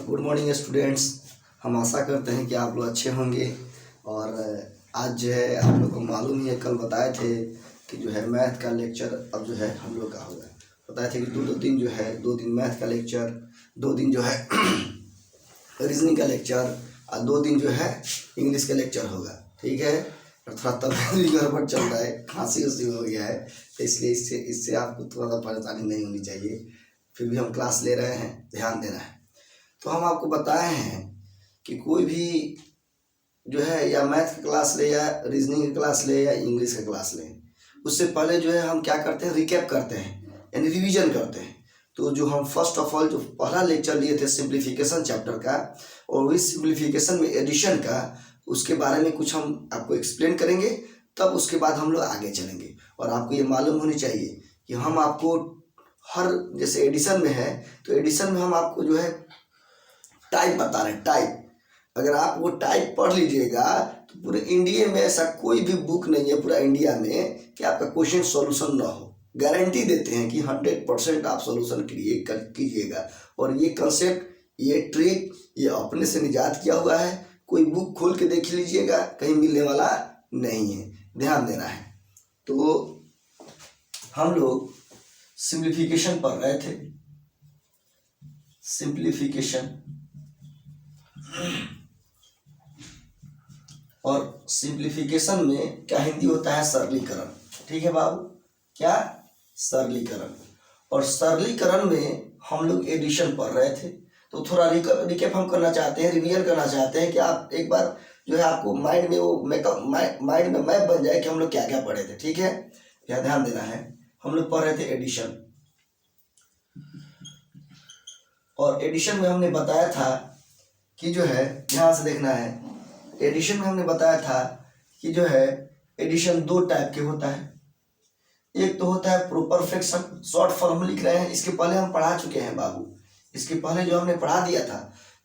Good morning students. हम आशा करते हैं कि आप लोग अच्छे होंगे। और आज जो है आप लोग को मालूम ही है, कल बताए थे कि जो है मैथ का लेक्चर अब जो है हम लोग का होगा। बताए थे कि दो दिन जो है 2 दिन मैथ का लेक्चर, 2 दिन जो है रीजनिंग का लेक्चर और 2 दिन जो है इंग्लिश का लेक्चर होगा। ठीक है। और थोड़ा तबीयत भी गड़बड़ चल रहा है, खांसी उसी हो गया है, तो इसलिए इससे आपको थोड़ा सा परेशानी नहीं होनी चाहिए। फिर भी हम क्लास ले रहे हैं, ध्यान देना है। तो हम आपको बताए हैं कि कोई भी जो है या मैथ की क्लास ले या रीजनिंग की क्लास ले या इंग्लिश का क्लास ले, उससे पहले जो है हम क्या करते हैं, रिकैप करते हैं यानी रिवीजन करते हैं। तो जो हम फर्स्ट ऑफ ऑल जो पहला लेक्चर लिए थे सिंप्लीफिकेशन चैप्टर का, और इस सिंप्लीफिकेशन में एडिशन का, उसके बारे में कुछ हम आपको एक्सप्लेन करेंगे। तब उसके बाद हम लोग आगे चलेंगे। और आपको ये मालूम होनी चाहिए कि हम आपको हर, जैसे एडिशन में है तो एडिशन में हम आपको जो है टाइप बता रहे हैं। टाइप, अगर आप वो टाइप पढ़ लीजिएगा तो पूरे इंडिया में ऐसा कोई भी बुक नहीं है पूरा इंडिया में कि आपका क्वेश्चन सॉल्यूशन ना हो। गारंटी देते हैं कि 100% आप सॉल्यूशन क्रिएट कीजिएगा। और ये कंसेप्ट, ये ट्रिक, ये अपने से निजात किया हुआ है। कोई बुक खोल के देख लीजिएगा, कहीं मिलने वाला नहीं है, ध्यान देना है। तो हम लोग सिंप्लीफिकेशन पढ़ रहे थे। सिंप्लीफिकेशन, और सिंप्लीफिकेशन में क्या हिंदी होता है, सरलीकरण। ठीक है बाबू, क्या, सरलीकरण। और सरलीकरण में हम लोग एडिशन पढ़ रहे थे। तो थोड़ा रिकैप हम करना चाहते हैं, रिवीजन करना चाहते हैं कि आप एक बार जो है आपको माइंड में वो माइंड में मैप बन जाए कि हम लोग क्या क्या पढ़े थे। ठीक है, क्या ध्यान देना है। हम लोग पढ़ रहे थे एडिशन, और एडिशन में हमने बताया था कि जो है, ध्यान से देखना है, एडिशन में हमने बताया था कि जो है एडिशन 2 टाइप के होता है। एक तो होता है प्रॉपर फ्रैक्शन, शॉर्ट फॉर्म लिख रहे हैं, इसके पहले हम पढ़ा चुके हैं बाबू। इसके पहले जो हमने पढ़ा दिया था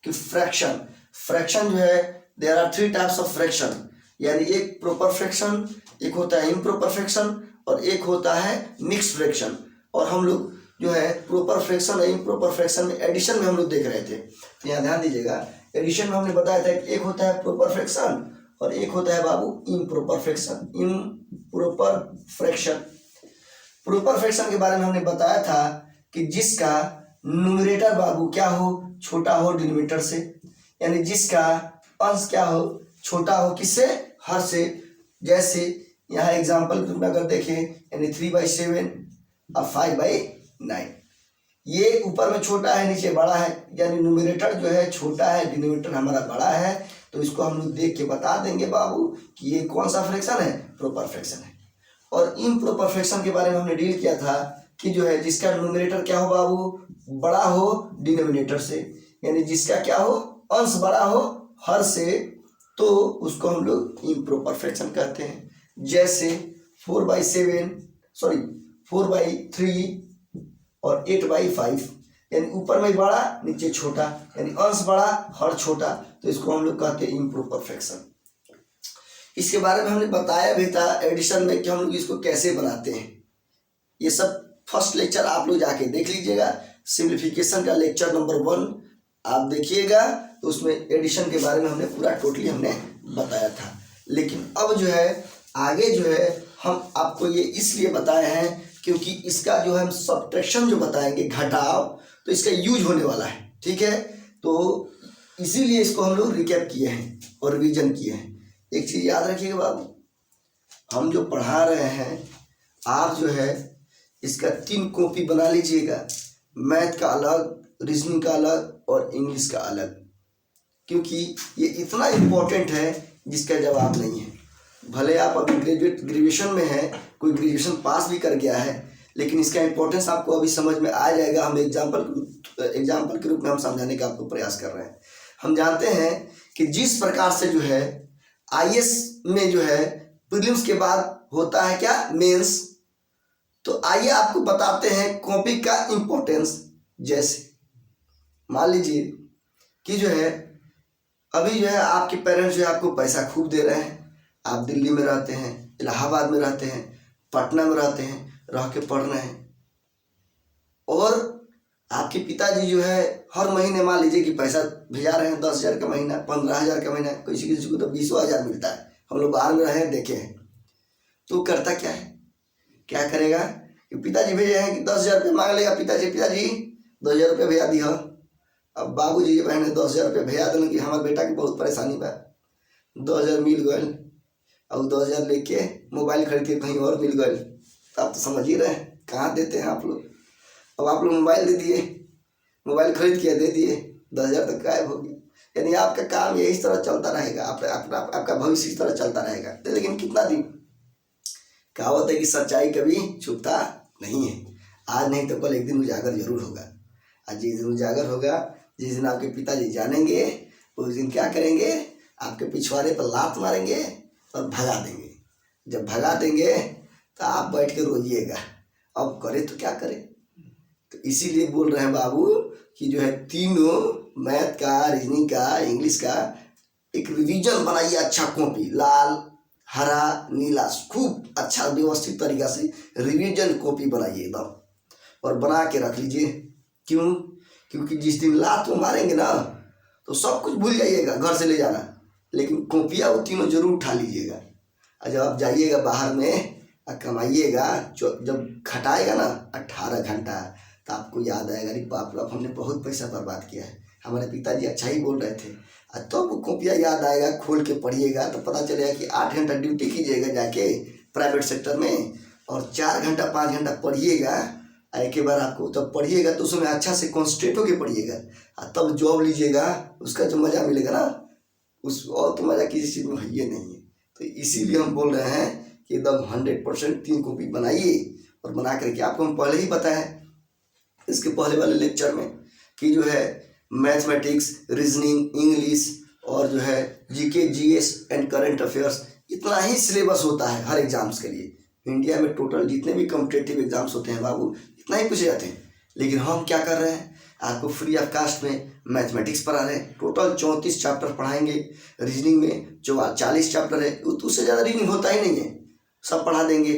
कि फ्रैक्शन जो है, there are 3 types of fraction. यानी एक प्रॉपर फ्रैक्शन, एक होता है इम्प्रॉपर फ्रैक्शन, और एक होता है मिक्स्ड फ्रैक्शन। और हम लोग जो है प्रॉपर फ्रैक्शन और इम्प्रॉपर फ्रैक्शन में एडिशन में हम लोग देख रहे थे। तो यहाँ ध्यान दीजिएगा, एडिशन में हमने बताया था कि एक होता है प्रॉपर फ्रैक्शन और एक होता है बाबू improper fraction. Improper fraction, proper fraction के बारे में हमने बताया था कि जिसका न्यूमरेटर बाबू क्या हो, छोटा हो डिनोमिनेटर से, यानी जिसका अंश क्या हो, छोटा हो किससे, हर से। जैसे यहाँ एग्जाम्पल के रूप में अगर देखें, यानी 3/7 और 5/9, ये ऊपर में छोटा है, नीचे बड़ा है, यानी न्यूमरेटर जो है छोटा है, डिनोमिनेटर हमारा बड़ा है। तो इसको हम लोग देख के बता देंगे बाबू कि ये कौन सा फ्रैक्शन है, प्रॉपर फ्रैक्शन है। और इम्प्रॉपर फ्रैक्शन के बारे में हमने डील किया था कि जो है जिसका न्यूमरेटर क्या हो बाबू, बड़ा हो डिनोमिनेटर से, यानी जिसका क्या हो, अंश बड़ा हो हर से, तो उसको हम लोग इम्प्रॉपर फ्रैक्शन कहते हैं। जैसे 4/3 और 8/5, यानी ऊपर में बड़ा नीचे छोटा, यानी अंश बड़ा हर छोटा, तो इसको हम लोग कहते हैं इम्प्रॉपर फ्रैक्शन। इसके बारे में हमने बताया भी था एडिशन में कि हम लोग इसको कैसे बनाते हैं। ये सब फर्स्ट लेक्चर आप लोग जाके देख लीजिएगा, सिंप्लीफिकेशन का लेक्चर नंबर 1 आप देखिएगा, तो उसमें एडिशन के बारे में हमने पूरा टोटली हमने बताया था। लेकिन अब जो है आगे जो है हम आपको ये इसलिए बताए हैं क्योंकि इसका जो है हम सब्ट्रैक्शन जो बताएंगे, घटाव, तो इसका यूज होने वाला है। ठीक है, तो इसीलिए इसको हम लोग रिकैप किए हैं और रिवीजन किए हैं। एक चीज़ याद रखिएगा बाबू, हम जो पढ़ा रहे हैं, आप जो है इसका 3 कॉपी बना लीजिएगा, मैथ का अलग, रीजनिंग का अलग और इंग्लिश का अलग, क्योंकि ये इतना इम्पोर्टेंट है जिसका जवाब नहीं है। भले आप अभी ग्रेजुएशन में हैं, कोई ग्रेजुएशन पास भी कर गया है, लेकिन इसका इम्पोर्टेंस आपको अभी समझ में आ जाएगा। हम एग्जाम्पल के रूप में हम समझाने का आपको प्रयास कर रहे हैं। हम जानते हैं कि जिस प्रकार से जो है IAS में जो है प्रीलिम्स के बाद होता है क्या, मेंस, तो आइए आपको बताते हैं कॉपी का इम्पोर्टेंस। जैसे मान लीजिए कि जो है अभी जो है आपके पेरेंट्स जो है आपको पैसा खूब दे रहे हैं, आप दिल्ली में रहते हैं, इलाहाबाद में रहते हैं, पटना में रहते हैं, रह के पढ़ रहे हैं, और आप आपके पिताजी जो है हर महीने मान लीजिए कि पैसा भेजा रहे हैं 10,000 का महीना, 15,000 का महीना, किसी किसी को तो 20,000 मिलता है। हम लोग बाहर में रहे हैं, देखे हैं। तो करता क्या है, क्या करेगा कि पिताजी भेजे हैं कि 10,000 रुपये मांग लेगा पिताजी 10,000 रुपये भेजा दी हो। अब बाबूजी के बहन 10,000 रुपये भेजा देना कि हमारे बेटा की बहुत परेशानी बा, 10,000 मिल गए और 10,000 लेके मोबाइल खरीद के कहीं और मिल गए। तो आप तो समझ ही रहे हैं कहाँ देते हैं आप लोग। अब आप लोग मोबाइल दे दिए, मोबाइल खरीद के दे दिए, 10,000 तक गायब हो गया। यानी आपका काम ये इस तरह चलता रहेगा, आपका भविष्य इस तरह चलता रहेगा। तो लेकिन कितना दिन, कहावत है कि सच्चाई कभी छुपता नहीं है। आज नहीं तो कल एक दिन उजागर जरूर होगा। आज जिस दिन उजागर होगा, जिस दिन आपके पिताजी जानेंगे, उस दिन क्या करेंगे, आपके पिछवाड़े पर लात मारेंगे और भगा देंगे। जब भगा देंगे तो आप बैठ के रोइएगा, अब करे तो क्या करें। तो इसीलिए बोल रहे हैं बाबू कि जो है तीनों मैथ का, रीजनिंग का, इंग्लिश का एक रिवीजन बनाइए, अच्छा कॉपी, लाल, हरा, नीला, खूब अच्छा व्यवस्थित तरीका से रिवीजन कॉपी बनाइए एकदम, और बना के रख लीजिए। क्यों? क्योंकि जिस दिन लात में मारेंगे ना तो सब कुछ भूल जाइएगा, घर से ले जाना, लेकिन कॉपियाँ वो तीनों जरूर उठा लीजिएगा। और जब आप जाइएगा बाहर में कमाइएगा, जब खटाएगा ना 18 घंटा, तो आपको याद आएगा, अरे बाप रे हमने बहुत पैसा बर्बाद किया है, हमारे पिताजी अच्छा ही बोल रहे थे। तो वो कॉपियाँ याद आएगा, खोल के पढ़िएगा तो पता चलेगा कि 8 घंटा ड्यूटी कीजिएगा जाके प्राइवेट सेक्टर में, और 4 घंटा 5 घंटा पढ़िएगा। एक बार आपको तब पढ़िएगा तो उसमें अच्छा से कॉन्सेंट्रेट होकर पढ़िएगा, तब जॉब लीजिएगा, उसका जो मज़ा मिलेगा ना, उस और तो मज़ा किसी चीज़ में है ही नहीं है। तो इसीलिए हम बोल रहे हैं कि एकदम 100% 3 कॉपी बनाइए, और बना करके आपको हम पहले ही बताया इसके पहले वाले लेक्चर में कि जो है मैथमेटिक्स, रीजनिंग, इंग्लिश और जो है GK, GS and current affairs, इतना ही सिलेबस होता है हर एग्जाम्स के लिए। इंडिया में टोटल जितने भी कॉम्पिटिटिव एग्जाम्स होते हैं बाबू, इतना ही पूछे जाते हैं। लेकिन हम क्या कर रहे हैं, आपको फ्री ऑफ कास्ट में मैथमेटिक्स पढ़ा रहे हैं। टोटल 34 चैप्टर पढ़ाएंगे। रीजनिंग में जो 40 चैप्टर है, उससे ज़्यादा रीजनिंग होता ही नहीं है, सब पढ़ा देंगे।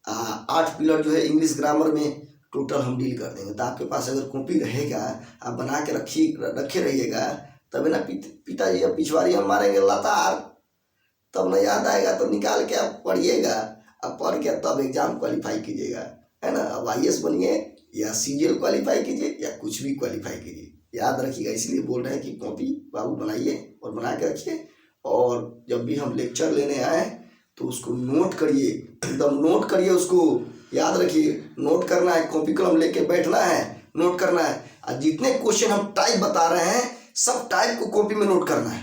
8 पिलर जो है इंग्लिश ग्रामर में टोटल हम डील कर देंगे। तो आपके पास अगर कॉपी रहेगा, आप बना के रखे रहिएगा, तब ना पिताजी अब पिछवाड़ी हम मारेंगे लगातार, तब ना याद आएगा, तो निकाल के आप पढ़िएगा, अब पढ़ के तब एग्जाम क्वालिफाई कीजिएगा, है ना। अब IAS बनिए या CGL क्वालिफाई कीजिए या कुछ भी क्वालिफाई कीजिए, याद रखिएगा। इसलिए बोल रहे हैं कि कॉपी बाबू बनाइए और बना के रखिए, और जब भी हम लेक्चर लेने आए तो उसको नोट करिए, एकदम नोट करिए, उसको याद रखिए। नोट करना है, कॉपी कलम लेके बैठना है, नोट करना है। और जितने क्वेश्चन हम टाइप बता रहे हैं, सब टाइप को कॉपी में नोट करना है,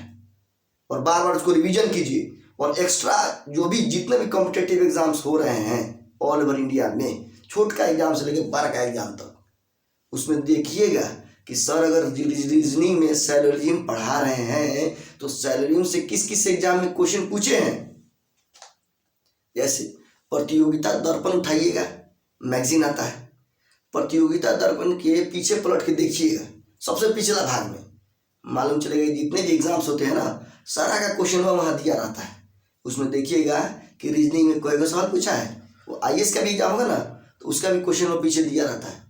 और बार बार उसको रिवीजन कीजिए। और एक्स्ट्रा जो भी जितने भी कॉम्पिटिटिव एग्जाम्स हो रहे हैं ऑल ओवर इंडिया में, छोट का एग्जाम से लेकर बड़ा का एग्जाम तक, उसमें देखिएगा कि सर अगर रीजनिंग में सैलरीम पढ़ा रहे हैं तो सैलरीम से किस किस एग्जाम में क्वेश्चन पूछे हैं। जैसे प्रतियोगिता दर्पण उठाइएगा, मैगजीन आता है, प्रतियोगिता दर्पण के पीछे पलट के देखिएगा, सबसे पिछला भाग में मालूम चलेगा जितने भी एग्जाम्स होते हैं ना, सारा का क्वेश्चन वहाँ दिया रहता है। उसमें देखिएगा कि रीजनिंग में कोई सवाल पूछा है, वो IAS का भी एग्जाम होगा ना तो उसका भी क्वेश्चन वो पीछे दिया रहता है।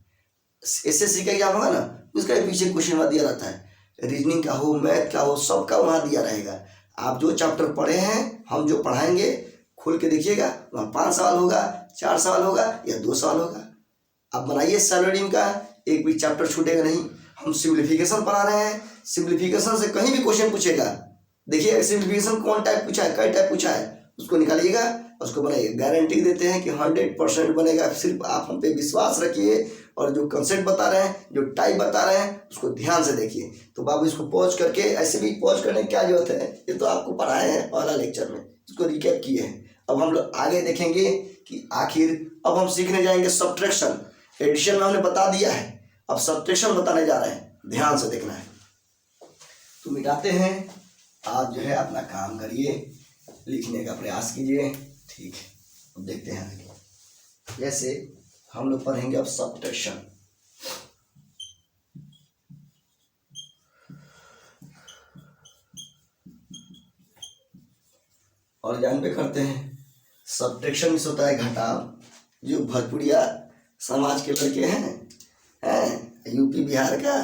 SSC का एग्जाम होगा ना, उसका भी पीछे क्वेश्चन वहाँ दिया रहता है। रीजनिंग का हो, मैथ का हो, सबका वहाँ दिया रहेगा। आप जो चैप्टर पढ़े हैं, हम जो पढ़ाएंगे, खोल के देखिएगा, वहाँ 5 सवाल होगा, 4 सवाल होगा या 2 सवाल होगा। आप बनाइए सैलरीम का, एक भी चैप्टर छूटेगा नहीं। हम सिंप्लीफिकेशन पढ़ा रहे हैं, सिंप्लीफिकेशन से कहीं भी क्वेश्चन पूछेगा, देखिए सिंप्लीफिकेशन कौन टाइप पूछा है, कई टाइप पूछा है, उसको निकालिएगा, उसको बनाइए। गारंटी देते हैं कि 100% बनेगा। सिर्फ आप हम पे विश्वास रखिए, और जो कंसेप्ट बता रहे हैं, जो टाइप बता रहे हैं, उसको ध्यान से देखिए। तो बाबू इसको पॉज करके, ऐसे भी पॉज करने की क्या जरूरत है, ये तो आपको पढ़ाए हैं पहला लेक्चर में, इसको रिकैप किए हैं। अब हम लोग आगे देखेंगे कि आखिर अब हम सीखने जाएंगे सब्ट्रैक्शन। एडिशन में हमने बता दिया है, अब सब्ट्रैक्शन बताने जा रहे हैं, ध्यान से देखना है। तो मिटाते हैं, आप जो है अपना काम करिए, लिखने का प्रयास कीजिए, ठीक है। अब देखते हैं आगे। जैसे हम लोग पढ़ेंगे अब सब्ट्रैक्शन। और जान पे करते हैं, सब्ट्रैक्शन में होता है घटाव। जो भरपुरिया समाज के लड़के हैं यूपी बिहार का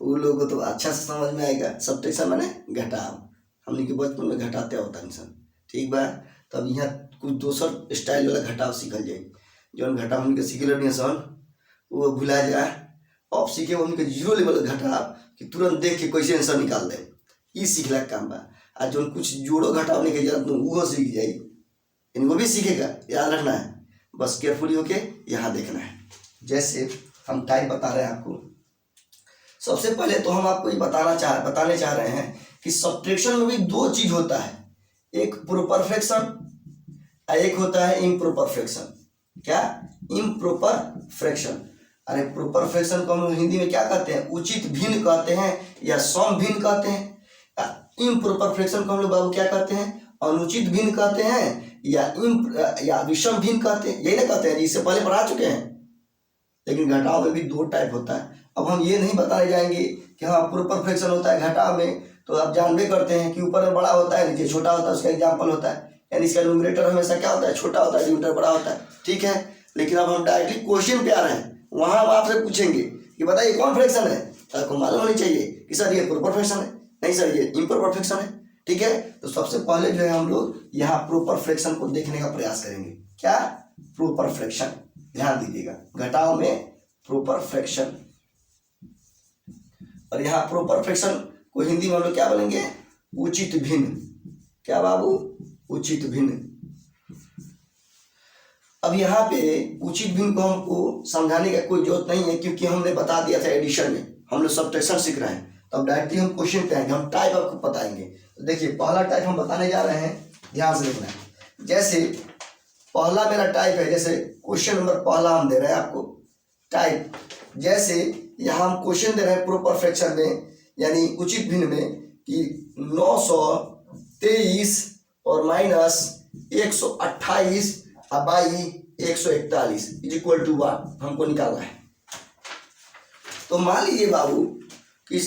वो लोगों को तो अच्छा से समझ में आएगा। सब्ट्रैक्शन माने घटाव, हमने के बचपन में घटाते होता निसन, ठीक बा। तब यहाँ कुछ दोसर स्टाइल वाला घटाव सीखल जाए, जौन घटाव हमने के सीख रही सन वो भुला जाए। अब सीखे हमने के जीरो लेवल घटाव कि तुरंत देख के कैसे आंसर निकाल दे, ये सीखला काम बा। आ जौन कुछ जोड़ो घटाव नहीं के जरूरत वो सीख जाए, इनको भी सीखेगा, याद रखना है, बस केयरफुली होके यहाँ देखना है। जैसे हम टाइप बता रहे हैं आपको, सबसे पहले तो हम आपको ये बताने चाह रहे हैं कि सब्ट्रैक्शन में भी दो चीज होता है, एक प्रोपर फ्रैक्शन और एक होता है इम्प्रॉपर फ्रैक्शन। क्या? Improper fraction. अरे प्रोपर फ्रैक्शन को हम हिंदी में क्या कहते हैं? उचित भिन्न कहते हैं या सम भिन्न कहते हैं। इम्प्रॉपर फ्रैक्शन को हम लोग बाबू क्या कहते हैं? अनुचित भिन्न कहते हैं या विषम भिन्न कहते हैं, यही ना कहते हैं, इससे पहले पढ़ा चुके हैं। लेकिन घटाव में भी दो टाइप होता है। अब हम ये नहीं बताने जाएंगे कि हाँ प्रोपर फ्रैक्शन होता है घटाव में, तो आप जानबे करते हैं कि ऊपर में बड़ा होता है नीचे छोटा होता है, उसका एग्जाम्पल होता है, यानी इसका न्यूमरेटर हमेशा क्या होता है? छोटा होता है, डिनोमिनेटर बड़ा होता है, ठीक है। लेकिन अब हम डायरेक्टली क्वेश्चन पे आ रहे हैं, वहाँ हम आपसे पूछेंगे कि बताइए कौन फ्रैक्शन है, तो आपको मालूम होनी चाहिए कि सर ये प्रोपर फ्रैक्शन है, नहीं सर ये इम्प्रॉपर फ्रैक्शन है, ठीक है। तो सबसे पहले जो है हम लोग यहाँ प्रोपर फ्रैक्शन को देखने का प्रयास करेंगे। क्या? प्रोपर फ्रैक्शन, ध्यान दीजिएगा, घटाव में प्रोपर फ्रैक्शन। और यहाँ प्रोपर फ्रैक्शन को हिंदी में हम लोग क्या बोलेंगे? उचित भिन्न। क्या बाबू? उचित भिन्न। अब यहाँ पे उचित भिन्न को हमको समझाने का कोई जरूरत नहीं है, क्योंकि हमने बता दिया था एडिशन में, हम लोग सब्ट्रैक्शन सीख रहे हैं। तो अब डायरेक्टली हम क्वेश्चन पे आएंगे, हम टाइप आपको बताएंगे। तो देखिए पहला टाइप हम बताने जा रहे हैं, ध्यान से देखना है। जैसे पहला मेरा टाइप है, जैसे क्वेश्चन नंबर पहला हम दे रहे हैं आपको टाइप। जैसे यहाँ हम क्वेश्चन दे रहे हैं प्रोपर फ्रैक्शन में यानी उचित भिन्न में कि 923 और minus 128 by 141 is equal to 1 हमको निकालना है। तो मान लीजिए बाबू कि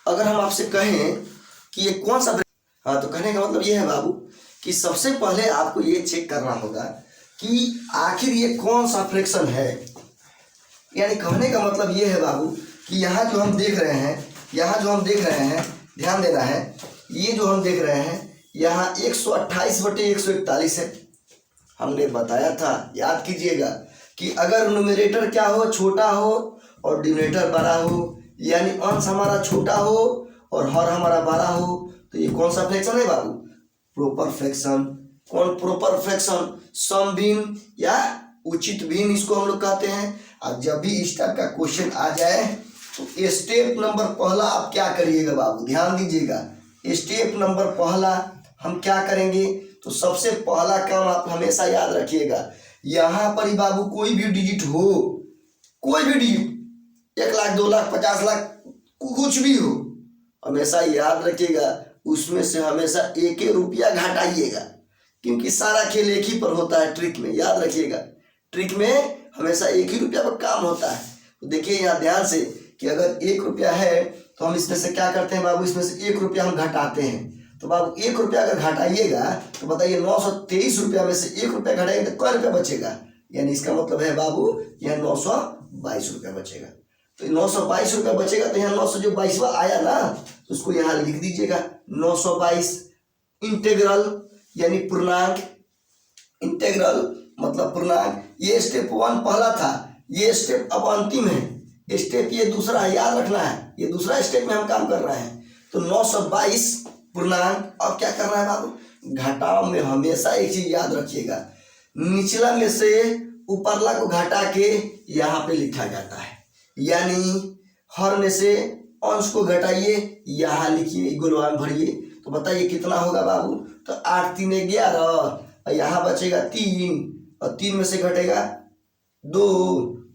अगर हम आपसे कहें कि ये कौन सा, हाँ, तो कहने का मतलब ये है बाबू कि सबसे पहले आपको ये चेक करना होगा कि आखिर ये कौन सा फ्रैक्शन है। यानी कहने का मतलब ये है बाबू कि यहाँ जो हम देख रहे हैं, ध्यान देना है, ये जो हम देख रहे हैं यहाँ 128/141 है। हमने बताया था, याद कीजिएगा, कि अगर न्यूमरेटर क्या हो? छोटा हो और डिनोमिनेटर बड़ा हो, यानी अंश हमारा छोटा हो और हर हमारा बड़ा हो, तो ये कौन सा फ्रैक्शन है बाबू? Proper fraction. कौन प्रोपर फ्रैक्शन? सम भिन्न या उचित भिन्न इसको हम लोग कहते हैं। अब जब भी इस टाइप का क्वेश्चन आ जाए तो स्टेप नंबर पहला आप क्या करिएगा बाबू? ध्यान दीजिएगा, स्टेप नंबर पहला हम क्या करेंगे? तो सबसे पहला काम आप हमेशा याद रखिएगा, यहाँ पर ही बाबू कोई भी डिजिट हो, कोई भी डिजिट 1 लाख 2 लाख 50 लाख कुछ भी हो, हमेशा याद रखिएगा उसमें से हमेशा 1 रुपया घटाइएगा, क्योंकि सारा खेल एक ही पर होता है। ट्रिक में याद रखिएगा, ट्रिक में हमेशा 1 ही रुपया पर काम होता है। तो देखिए यहाँ ध्यान से कि अगर 1 रुपया है तो हम इसमें से क्या करते हैं बाबू? इसमें से 1 रुपया हम घटाते हैं। तो बाबू 1 रुपया अगर घटाइएगा तो बताइए 923 रुपया में से 1 रुपया घटाएंगे तो क्या रुपया बचेगा? यानी इसका मतलब है बाबू यहाँ 922 रुपया बचेगा। तो 922 रुपया बचेगा, तो यहाँ 922वां आया ना, तो उसको यहाँ लिख दीजिएगा 922। इंटेग्रल यानी पूर्णांक, इंटेग्रल मतलब पूर्णांक। ये स्टेप 1 पहला था, ये स्टेप अब अंतिम है, स्टेप ये दूसरा है, याद रखना है, ये दूसरा स्टेप में हम काम कर रहे हैं। तो 922 पूर्णांक। अब क्या करना है बाबू? घटाव में हमेशा एक चीज याद रखिएगा, निचला में से ऊपरला को घटा के यहाँ पे लिखा जाता है, यानी हर में से अंश को घटाइए, यहाँ लिखिए, गोलवान भरिए। तो बताइए कितना होगा बाबू? तो 8 3 11 और यहाँ बचेगा 3 और 3 में से घटेगा 2,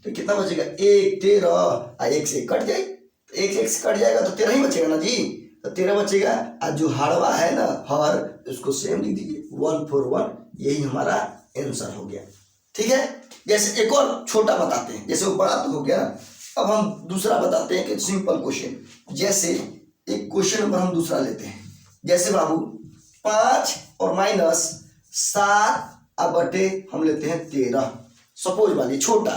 तो कितना बचेगा? 1 13 और 1 से कट जाए, तो 1 से 1 से कट जाएगा तो 13 ही बचेगा ना जी, तो 13 बचेगा। और जो हरवा है ना हर, उसको सेम लिख दीजिए 141, यही हमारा आंसर हो गया। ठीक है। जैसे एक और छोटा बताते हैं, जैसे वो बड़ा तो हो गया, अब हम दूसरा बताते हैं कि सिंपल क्वेश्चन। जैसे एक क्वेश्चन नंबर हम दूसरा लेते हैं, जैसे बाबू 5 और माइनस 7 बटे हम लेते हैं 13, सपोज वाली छोटा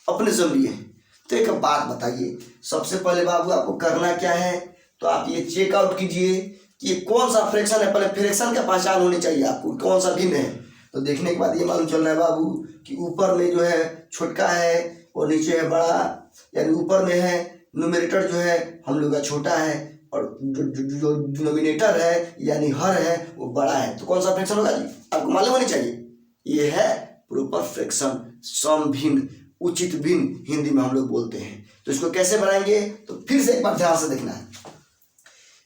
अपने से लिए। तो एक बात बताइए, सबसे पहले बाबू आपको करना क्या है, तो आप ये चेकआउट कीजिए कि ये कौन सा फ्रैक्शन है। पहले फ्रैक्शन का पहचान होनी चाहिए आपको, कौन सा भिन्न है। तो देखने के बाद ये मालूम चल रहा है बाबू कि ऊपर में जो है छोटा है और नीचे है बड़ा, यानी ऊपर में है न्यूमरेटर जो है हम लोग का छोटा है और जो डिनोमिनेटर है यानी हर है वो बड़ा है। तो कौन सा फ्रैक्शन होगा जी, आपको मालूम होनी चाहिए। ये है प्रॉपर फ्रैक्शन, सम भिन्न, उचित भिन्न हिंदी में हम लोग बोलते हैं। तो इसको कैसे बनाएंगे, तो फिर से एक बार ध्यान से देखना है।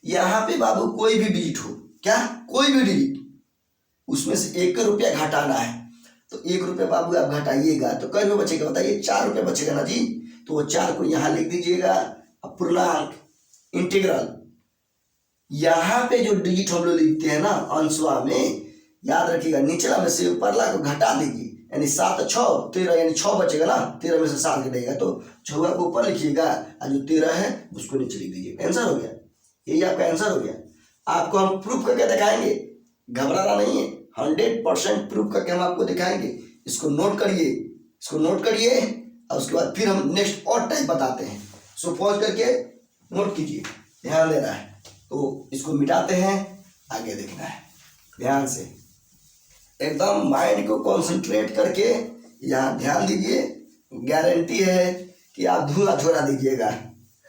यहाँ पे बाबू कोई भी डिजिट हो, क्या कोई भी डिजिट, उसमें से 1 रुपया घटाना है। तो 1 रुपया बाबू आप घटाइएगा तो कै रुपये बचेगा बताइए, 4 रुपये बचेगा ना जी। तो वो 4 को यहाँ लिख दीजिएगा, पूर्णांक इंटीग्रल। यहाँ पे जो डिजिट हम लोग लिखते हैं ना अंशवा में, याद रखिएगा निचला में से ऊपरला को घटा दीजिए, यानी 7 6 13, यानी 6 बचेगा ना, 13 में से 7 घटेगा तो 6 को ऊपर लिखिएगा और जो 13 है उसको नीचे लिख दीजिए। आंसर हो गया, यही आपका आंसर हो गया। आपको हम प्रूफ करके दिखाएंगे, घबराना नहीं है, 100% प्रूफ करके हम आपको दिखाएंगे। इसको नोट करिए, इसको नोट करिए और उसके बाद फिर हम नेक्स्ट और टाइप बताते हैं। सो पॉज करके नोट कीजिए, ध्यान देना है। तो इसको मिटाते हैं, आगे देखना है ध्यान से, एकदम माइंड को कंसंट्रेट करके यहाँ ध्यान दीजिए। गारंटी है कि आप धुआं छोड़ा दीजिएगा।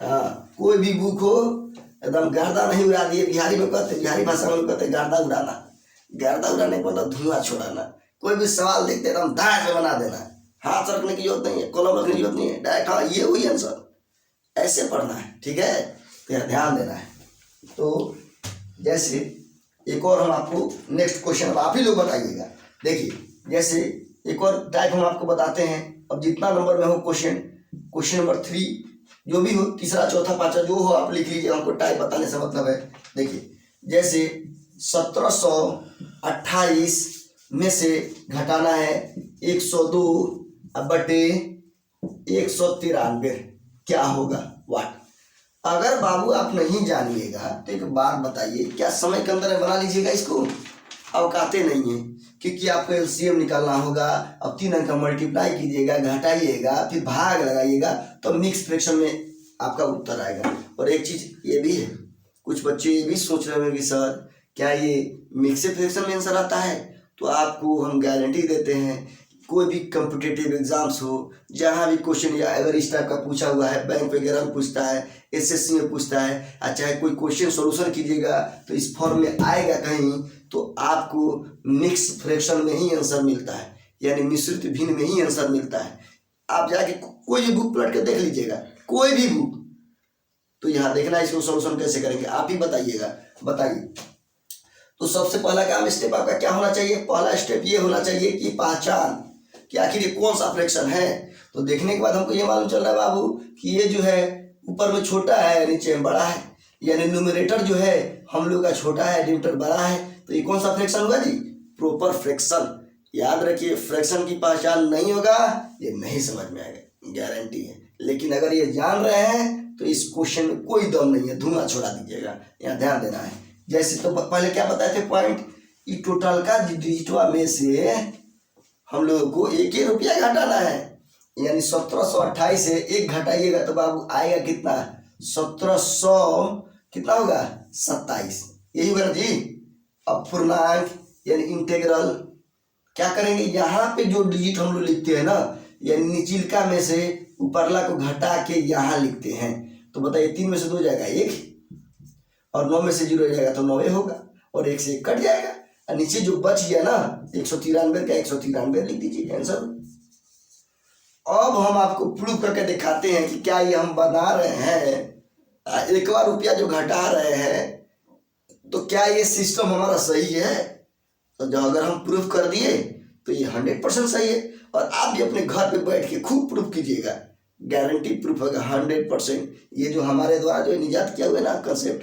हाँ, कोई भी बुक हो एकदम गर्दा नहीं उड़ा दिए, बिहारी में कहते, बिहारी भाषा में कहते गर्दा उड़ाना। गर्दा उड़ाने का मतलब धुआं छोड़ाना। कोई भी सवाल देखते एकदम दाएं से बना देना, हाथ रखने की जरूरत नहीं है, कलम रखने की जरूरत नहीं है, डायरेक्ट हाँ ये हुई आंसर, ऐसे पढ़ना है, ठीक है। तो ध्यान देना है। तो जैसे एक और हम आपको नेक्स्ट क्वेश्चन, अब आप ही लोग बताइएगा। देखिए जैसे एक और टाइप हम आपको बताते हैं। अब जितना नंबर में हो क्वेश्चन, क्वेश्चन नंबर 3 जो भी हो, तीसरा चौथा पांचवा जो हो आप लिख लीजिए, हमको टाइप बताने से मतलब है। देखिए जैसे 1728 में से घटाना है 102 बटे 193, क्या होगा वाट। अगर बाबू आप नहीं जानिएगा तो एक बात बताइए, क्या समय के अंदर बना लीजिएगा इसको, अवकाते नहीं है, क्योंकि आपको एलसीएम निकालना होगा। अब 3 अंक का मल्टीप्लाई कीजिएगा, घटाइएगा, फिर भाग लगाइएगा, तो मिक्स फ्रैक्शन में आपका उत्तर आएगा। और एक चीज ये भी है, कुछ बच्चे ये भी सोच रहे हैं कि सर क्या ये मिक्स फ्रैक्शन में आंसर आता है। तो आपको हम गारंटी देते हैं, कोई भी कॉम्पिटिटिव एग्जाम्स हो, जहाँ भी क्वेश्चन या अगर इस टाइप का पूछा हुआ है, बैंक वगैरह में पूछता है, एसएससी में पूछता है, चाहे कोई क्वेश्चन सॉल्यूशन कीजिएगा तो इस फॉर्म में आएगा कहीं, तो आपको मिक्स फ्रैक्शन में ही आंसर मिलता है, यानी मिश्रित भिन्न में ही आंसर मिलता है। आप जाके कोई भी बुक पलट के देख लीजिएगा, कोई भी बुक, तो यहाँ देखना इसको सॉल्यूशन कैसे करेंगे आप ही बताइएगा। बताइए तो सबसे पहला काम स्टेप आपका क्या होना चाहिए, पहला स्टेप ये होना चाहिए कि पहचान कि आखिर ये कौन सा फ्रैक्शन है। तो देखने के बाद हमको ये मालूम चल रहा है बाबू कि ये जो है ऊपर में छोटा है, नीचे में बड़ा है, यानी न्यूमरेटर जो है हम लोग का छोटा है, डिनोमिनेटर बड़ा है। तो ये कौन सा फ्रैक्शन होगा जी, प्रॉपर फ्रैक्शन। याद रखिए, फ्रैक्शन की पहचान नहीं होगा ये नहीं समझ में आएगा, गारंटी है। लेकिन अगर ये जान रहे हैं तो इस क्वेश्चन में कोई दम नहीं है, धुआं छोड़ा दीजिएगा, यहाँ ध्यान देना है। जैसे तो पहले क्या बताए थे पॉइंट, ये टोटल का डिजिटवा में से हम लोगों को 1 रुपया घटाना है, यानी 1728 से 1 घटाइएगा तो बाबू आएगा कितना, 1700 कितना होगा 27, यही होगा ना जी। अब पूर्णांक यानी इंटीग्रल क्या करेंगे, यहाँ पे जो डिजिट हम लोग लिखते हैं ना, यानी निचलका में से ऊपरला को घटा के यहाँ लिखते हैं। तो बताइए 3 में से 2 जाएगा 1, और 9 में से 0 जाएगा तो 9 होगा, और 1 से 1 कट जाएगा, और नीचे जो बच गया ना 193 का 193 लिख दीजिए, आंसर। अब हम आपको प्रूव करके दिखाते हैं कि क्या ये हम बना रहे हैं 1 रुपया जो घटा रहे हैं, तो क्या ये सिस्टम हमारा सही है। तो जो अगर हम प्रूफ कर दिए तो ये 100% सही है। और आप भी अपने घर पे बैठ के खूब प्रूफ कीजिएगा, गारंटी प्रूफ होगा 100%। ये जो हमारे द्वारा जो निजात किया हुआ है ना कंसेप्ट,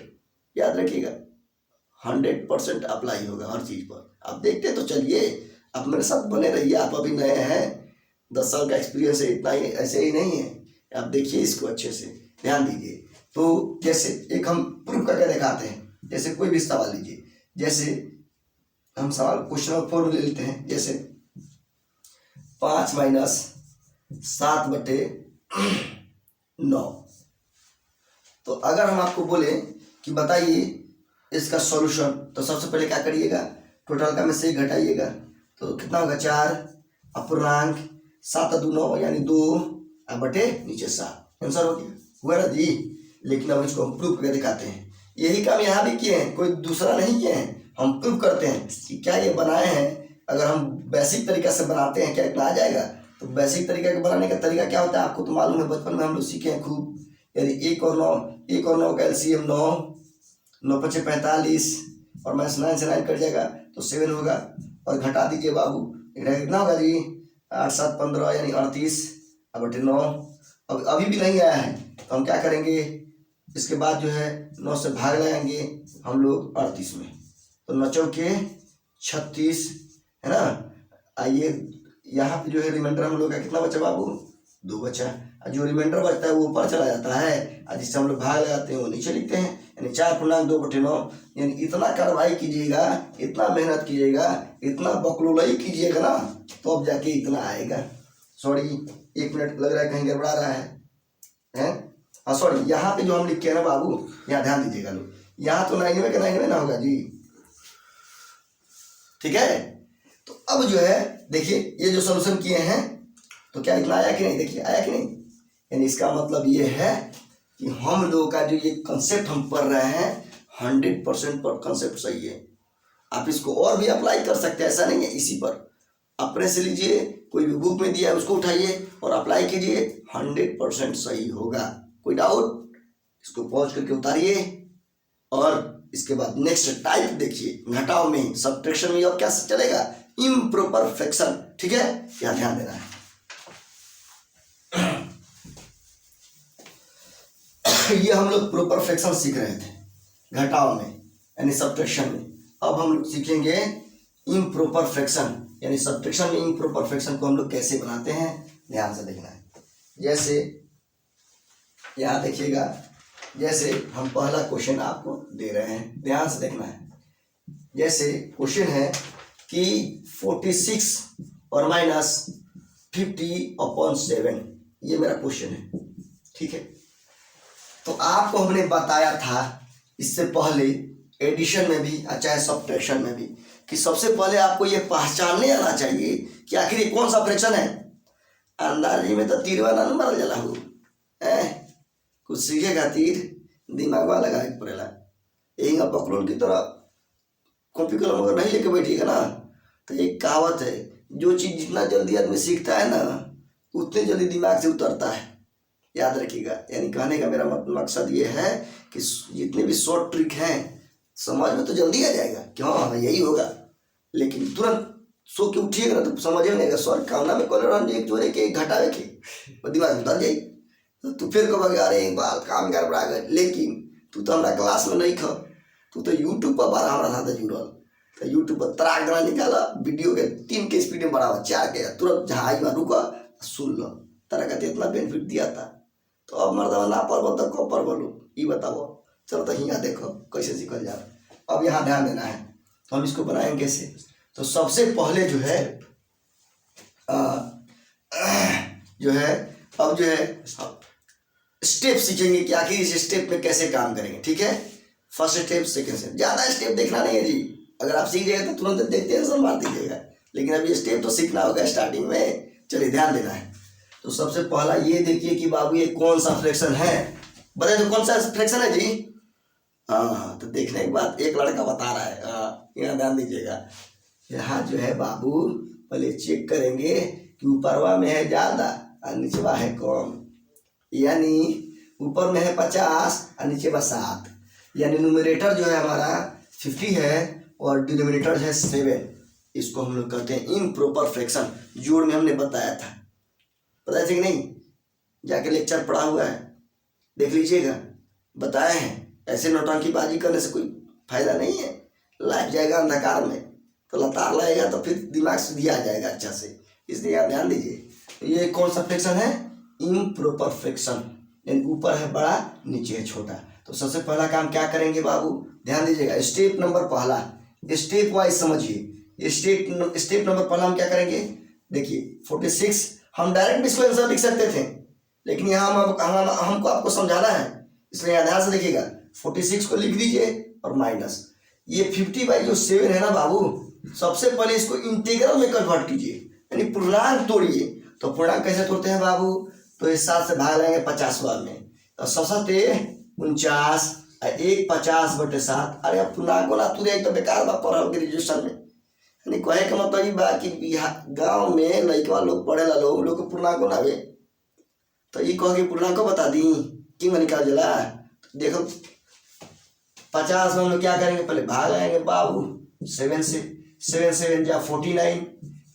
याद रखिएगा 100% अप्लाई होगा हर चीज़ पर। आप देखते तो चलिए, आप मेरे साथ बने रहिए, आप अभी नए हैं, 10 साल का एक्सपीरियंस है, इतना ही ऐसे ही नहीं है। आप देखिए इसको अच्छे से, ध्यान दीजिए। तो जैसे एक हम प्रूफ करके दिखाते हैं, जैसे कोई भी सवाल लीजिए, जैसे हम सवाल क्वेश्चन नंबर 4 ले लेते हैं। जैसे 5 - 7 बटे 9। तो अगर हम आपको बोले कि बताइए इसका सॉल्यूशन, तो सबसे पहले क्या करिएगा, टोटल का में से घटाइएगा, तो कितना होगा 4 अपूर्णांक 7 2 9 यानी 2 बटे नीचे 7। आंसर हो गया, हुआ ना जी। लेकिन अब इसको हम प्रूव करके दिखाते हैं। यही काम यहाँ भी किए हैं, कोई दूसरा नहीं किए हैं, हम प्रूव करते हैं कि क्या ये बनाए हैं। अगर हम बेसिक तरीका से बनाते हैं क्या इतना आ जाएगा। तो बेसिक तरीका के बनाने का तरीका क्या होता है आपको तो मालूम है, बचपन में हम लोग सीखे हैं खूब। यानी 1 और 9 का एलसीएम 9, 9 5 45 और माइनस 9 से 9 कट जाएगा तो 7 होगा। और घटा दीजिए बाबू, कितना होगा जी 8 7 15 यानी 38 बटे 9। अब अभी भी नहीं आया है तो हम क्या करेंगे, इसके बाद जो है 9 से भाग लगाएंगे हम लोग 38 में, तो 9 चौके 36 है ना। आइए यहाँ पे जो है रिमाइंडर हम लोग का कितना बचा बाबू, 2 बचा। और जो रिमाइंडर बचता है वो ऊपर चला जाता है और जिससे हम लोग भाग लगाते हैं वो नीचे लिखते हैं, यानी 4 2 बटे 9। यानी इतना कार्रवाई कीजिएगा, इतना मेहनत कीजिएगा, इतना बकलोलई कीजिएगा ना, तो अब जाके इतना आएगा। सॉरी 1 मिनट लग रहा है कहीं गड़बड़ा रहा है हाँ सॉरी, यहाँ पे जो हम लिख के ना बाबू, यहाँ ध्यान दीजिएगा लोग, यहाँ तो 99 का 99 ना होगा जी, ठीक है। तो अब जो है देखिए ये जो सोल्यूशन किए हैं तो क्या इतना आया कि नहीं, देखिए आया कि नहीं। यानी इसका मतलब ये है कि हम लोगों का जो ये कंसेप्ट हम पढ़ रहे हैं 100% पर कंसेप्ट सही है। आप इसको और भी अप्लाई कर सकते हैं, ऐसा नहीं है, इसी पर अपने से लीजिए, कोई भी बुक में दिया है उसको उठाइए और अप्लाई कीजिए, 100% सही होगा। कोई डाउट, इसको पॉज करके उतारिए और इसके बाद नेक्स्ट टाइप देखिए, घटाव में सब्ट्रैक्शन में अब क्या चलेगा, इम्प्रॉपर फ्रैक्शन, ठीक है, क्या ध्यान देना है। ये हम लोग प्रॉपर फ्रैक्शन सीख रहे थे घटाव में यानी सब्ट्रैक्शन में। अब हम लोग सीखेंगे इम्प्रॉपर फ्रैक्शन यानी सब्ट्रैक्शन में इम्प्रॉपर फ्रैक्शन को हम लोग कैसे बनाते हैं, ध्यान से देखना है। जैसे यहाँ देखिएगा, जैसे हम पहला क्वेश्चन आपको दे रहे हैं, ध्यान से देखना है। जैसे क्वेश्चन है कि 46 और माइनस 50/7, ये मेरा क्वेश्चन है, ठीक है। तो आपको हमने बताया था इससे पहले एडिशन में भी चाहे सब्ट्रैक्शन में भी कि सबसे पहले आपको ये पहचानने आना चाहिए कि आखिर ये कौन सा फ्रैक्शन है। अंदाजी में तो तीरवा ना मारल जाला हो, कुछ सीखे खातिर दिमाग वाला लगा पड़ेला। यही बकलोल की तरह कॉपी कलम अगर नहीं लेके बैठिएगा ना, तो एक कहावत है, जो चीज़ जितना जल्दी आदमी सीखता है ना उतने जल्दी दिमाग से उतरता है, याद रखिएगा। यानी कहने का मेरा मकसद ये है कि जितने भी शॉर्ट ट्रिक हैं समझ में तो जल्दी आ जाएगा कि हाँ यही होगा, लेकिन तुरंत सो के उठिएगा ना तो समझ में नहीं आएगा। सर कामना में कॉलर एक जोड़े के एक घटावे के दिमाग उतर जाए तो तू फिर कहोगे अरे एक बार काम गड़बड़ा गए। लेकिन तू तो हमारा क्लास में नहीं खा, तू तो यूट्यूब पर बारह हमारा साथ जुड़ल, तो यूट्यूब पर तराक गाना निकाला वीडियो के 3 के स्पीड में बढ़ावा 4 के, तुरंत जहाँ आई रुका सुन लो, तरह का इतना बेनिफिट दिया था। तो अब मर्दवा ना पढ़ो तो कब पढ़ बोलो ये बताओ। चलो तो यहाँ देखो कैसे सीखल जा रहा है। अब यहाँ ध्यान देना है, तो हम इसको बनाएंगे कैसे। तो सबसे पहले जो है अब जो है स्टेप सीखेंगे कि आखिर इस स्टेप में कैसे काम करेंगे, ठीक है। फर्स्ट स्टेप, सेकंड स्टेप, ज़्यादा स्टेप देखना नहीं है जी। अगर आप सीख जाएगा तो तुरंत देखते हैं मार दीजिएगा, लेकिन अब ये स्टेप तो सीखना होगा स्टार्टिंग में। चलिए ध्यान देना है। तो सबसे पहला ये देखिए कि बाबू ये कौन सा फ्रैक्शन है, बताइए तो कौन सा फ्रैक्शन है जी। हाँ, तो देखने के बाद एक लड़का बता रहा है, यहाँ ध्यान दीजिएगा। यहाँ जो है बाबू पहले चेक करेंगे कि ऊपरवा में है ज़्यादा और नीचवा है कम। यानी ऊपर में है 50 और नीचे बस 7, यानी न्यूमरेटर जो है हमारा 50 है और डिनोमिनेटर है 7। इसको हम लोग कहते हैं इम्प्रॉपर फ्रैक्शन। जोड़ में हमने बताया था, पता है कि नहीं, जाके लेक्चर पढ़ा हुआ है, देख लीजिएगा, बताए हैं। ऐसे नौटंकीबाजी करने से कोई फायदा नहीं है, लाइफ जाएगा अंधकार में, तो लतार लगेगा तो फिर दिमाग से दिया जाएगा अच्छा से। इसलिए आप ध्यान दीजिए। ये कौन सा फ्रैक्शन है, इम्प्रॉपर फ्रैक्शन, यानी ऊपर है बड़ा नीचे है छोटा। तो सबसे पहला काम क्या करेंगे बाबू, ध्यान दीजिएगा। स्टेप नंबर पहला, स्टेप वाइज समझिए। स्टेप नंबर पहला हम क्या करेंगे, देखिए 46 हम डायरेक्ट इसको आंसर लिख सकते थे, लेकिन यहाँ हमको आपको समझाना है, इसलिए यहाँ ध्यान से देखिएगा। 46 को लिख दीजिए और माइनस ये 50/7 है ना बाबू, सबसे पहले इसको इंटीग्रल में कन्वर्ट कीजिए, यानी पूर्णांक तोड़िए। तो पूर्णांक कैसे तोड़ते हैं बाबू, तो इस 7 से भाग लेंगे 50वां में, तो 49 और 1 50/7। अरे अब पूर्णांक ना तुरे तो बेकार बा पढ़ल ग्रेजुएशन में। यानी कहे का मतलब ये बा कि गाँव में लड़का लोग पढ़ेला लोग को पूर्णांक ना आवे, तो ये कह के पूर्णांक बता दी कि मैं निकाल जला। देखो 50 में हम लोग क्या करेंगे, पहले भाग आएंगे बाबू 7 से, 7 7 जा 49,